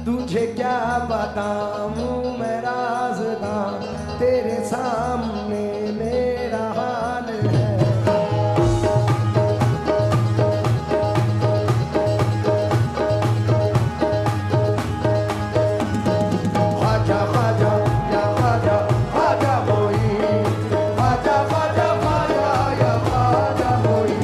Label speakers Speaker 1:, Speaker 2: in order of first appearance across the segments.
Speaker 1: तुझे क्या बताऊं मैं राज़दां, तेरे सामने मेरा हाल है। ख्वाजा ख्वाजा या ख्वाजा ख्वाजा मोई, ख्वाजा ख्वाजा ख्वाजा या ख्वाजा मोई।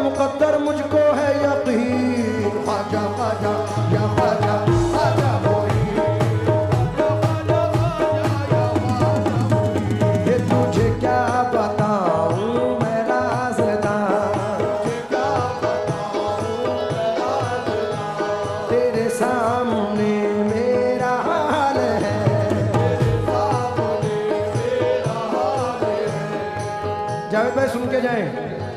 Speaker 1: मुकद्दर मुझको है यकीन, ख्वाजा ख्वाजा या ख्वाजा ख्वाजा मोई। ये तुझे क्या बताऊं मैं राज़दां, तेरे सामने मेरा हाल है। जावेद भाई सुन के जाएं।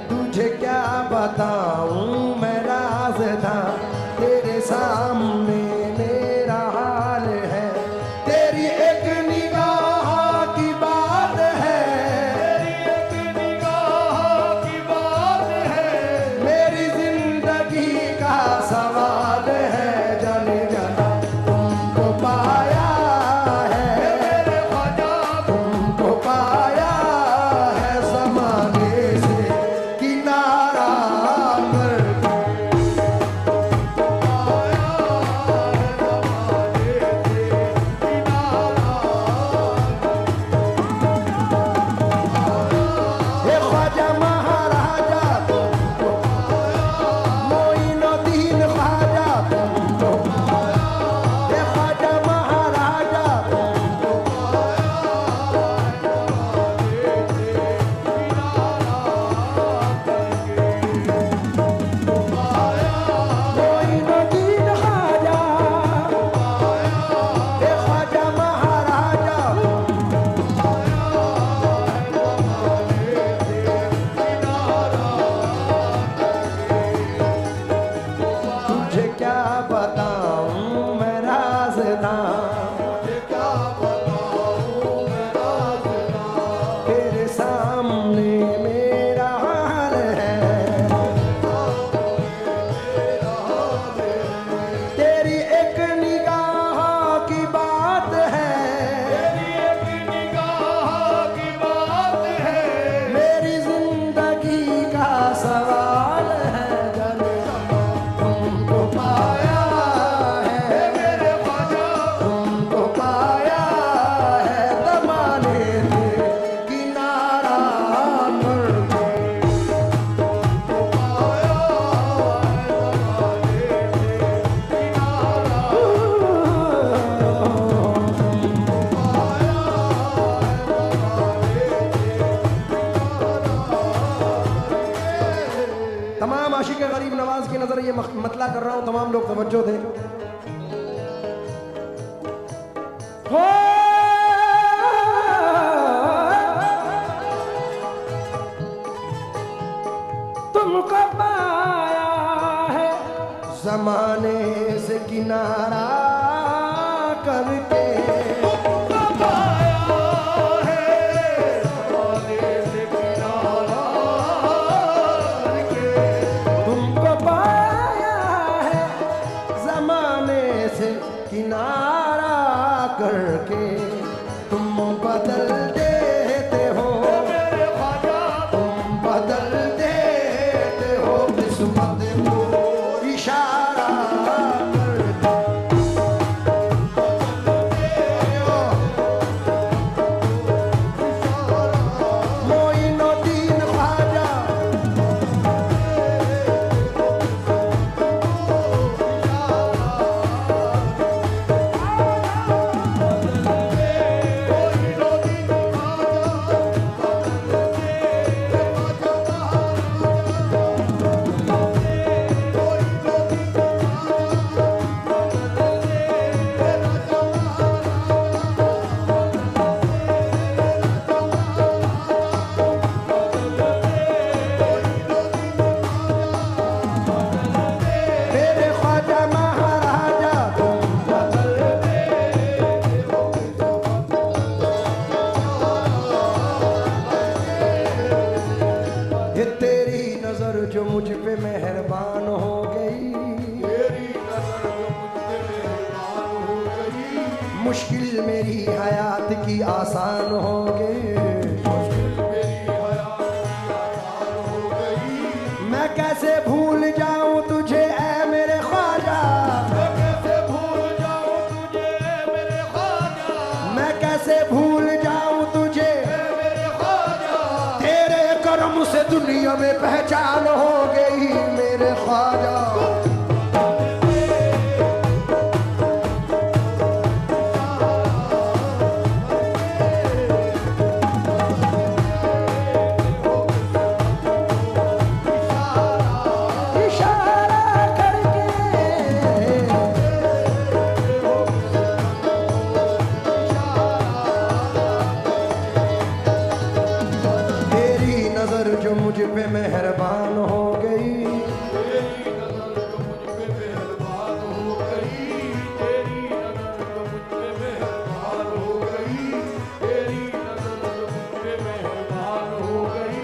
Speaker 1: तुझे क्या बताऊं मैं राज़दां, तेरे सामने मेरा हाल है। तेरी एक निगाह की बात है, तेरी एक निगाह की बात है, मेरी जिंदगी का सवाल है। जाने जाना तुमको पाया है मेरे ख्वाजा, तुमको पाया है ज़माने से किनारा करके। हे ख्वाजा महाराजा तुमको, मोइनुद्दीन ख्वाजा तुमको, हे ख्वाजा महाराजा तुमको। मोइनुद्दीन ख्वाजा, हे ख्वाजा महाराजा तुझे क्या बताऊं मैं राज़दां, तेरे सामने मेरा हाल है। तेरी एक निगाह की बात है, तेरी एक निगाह की बात है, मेरी जिंदगी का सवाल है। जाने तुमको पाया है मेरे ख्वाजा, तुमको पाया है ज़माने से किनारा करके। तमाम आशिक गरीब नवाज की नजर ये मतला कर रहा हूं, तमाम लोग तवज्जो दें। हो तुमको पाया है ज़माने से किनारा करके। तुमको पाया है ज़माने से किनारा करके। तुम बदल देते हो मेरे ख्वाजा, तुम बदल देते हो किस्मत को इशारा करके। मुश्किल मेरी हयात की आसान हो गई, मैं कैसे भूल जाऊं तुझे ऐ मेरे ख्वाजा, मैं कैसे भूल जाऊं तुझे मेरे ख्वाजा, मैं कैसे भूल जाऊं तुझे मेरे ख्वाजा, तेरे करम से दुनिया में पहचान हो गई मेरे ख्वाजा। जो मुझ पे मेहरबान हो गई, तेरी नज़र जो मुझ पे मेहरबान हो गई, तेरी नज़र जो मुझ पे मेहरबान हो गई, तेरी नज़र जो मुझ पे मेहरबान हो गई,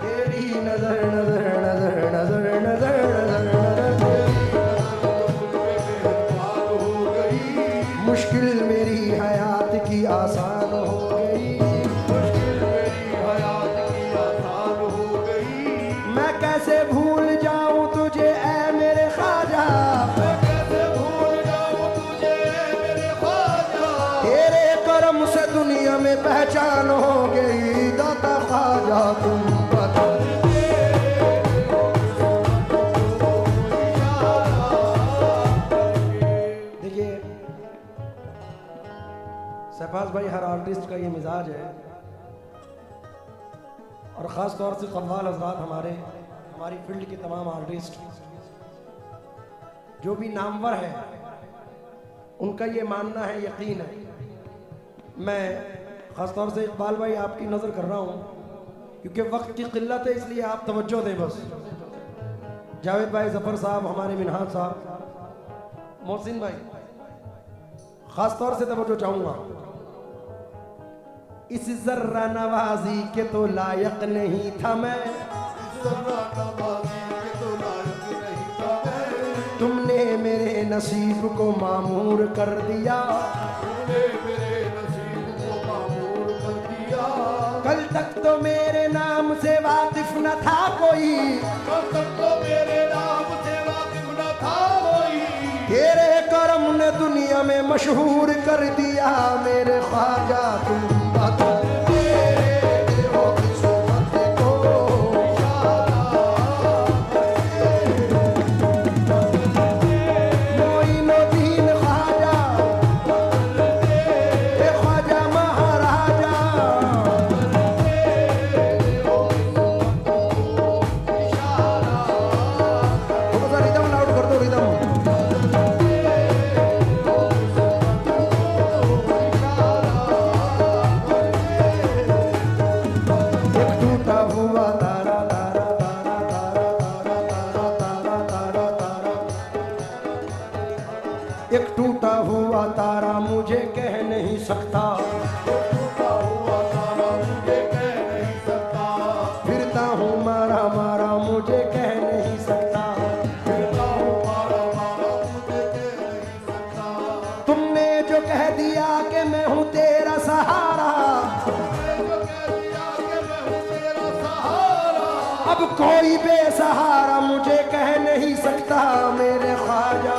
Speaker 1: तेरी नज़र नज़र नज़र नज़र नज़र नज़र हो गई, मुश्किल मेरी हयात की आसान हो गई, कैसे भूल जाऊं तुझे ऐ मेरे ख्वाजा, मैं कैसे भूल जाऊं तुझे ऐ मेरे ख्वाजा, तेरे करम से दुनिया में पहचान हो गई दाता ख्वाजा तुम बता। देखिए शहबाज भाई, हर आर्टिस्ट का ये मिजाज है और ख़ास तौर से कव्वाल हज़रात हमारी फील्ड के तमाम आर्टिस्ट जो भी नामवर हैं, उनका ये मानना है, यकीन है। मैं ख़ास तौर से इकबाल भाई आपकी नज़र कर रहा हूँ क्योंकि वक्त की किल्लत है, इसलिए आप तवज्जो दें बस। जावेद भाई, ज़फ़र साहब, हमारे मिनहाज साहब, मोहसिन भाई, ख़ास तौर से तवज्जो चाहूँगा। इस ज़र्रा नवाजी के तो लायक नहीं था मैं, तुमने मेरे नसीब को मामूर कर दिया, तुमने मेरे नसीब को मामूर कर दिया, कल तक तो मेरे नाम से वाकिफ न था कोई, कल तक तो मेरे नाम से वाकिफ न था कोई, तेरे करम ने दुनिया में मशहूर कर दिया मेरे ख्वाजा तुम बता। एक टूटा हुआ तारा मुझे कह नहीं सकता, टूटा हुआ तारा मुझे कह नहीं सकता, फिरता हूँ मारा मारा मुझे कह नहीं सकता, फिरता हूँ मारा मारा मुझे कह नहीं सकता, तुमने जो कह दिया कि मैं हूँ तेरा सहारा, तुमने जो कह दिया कि मैं हूँ तेरा सहारा, अब कोई बेसहारा मुझे कह नहीं सकता मेरे ख्वाजा।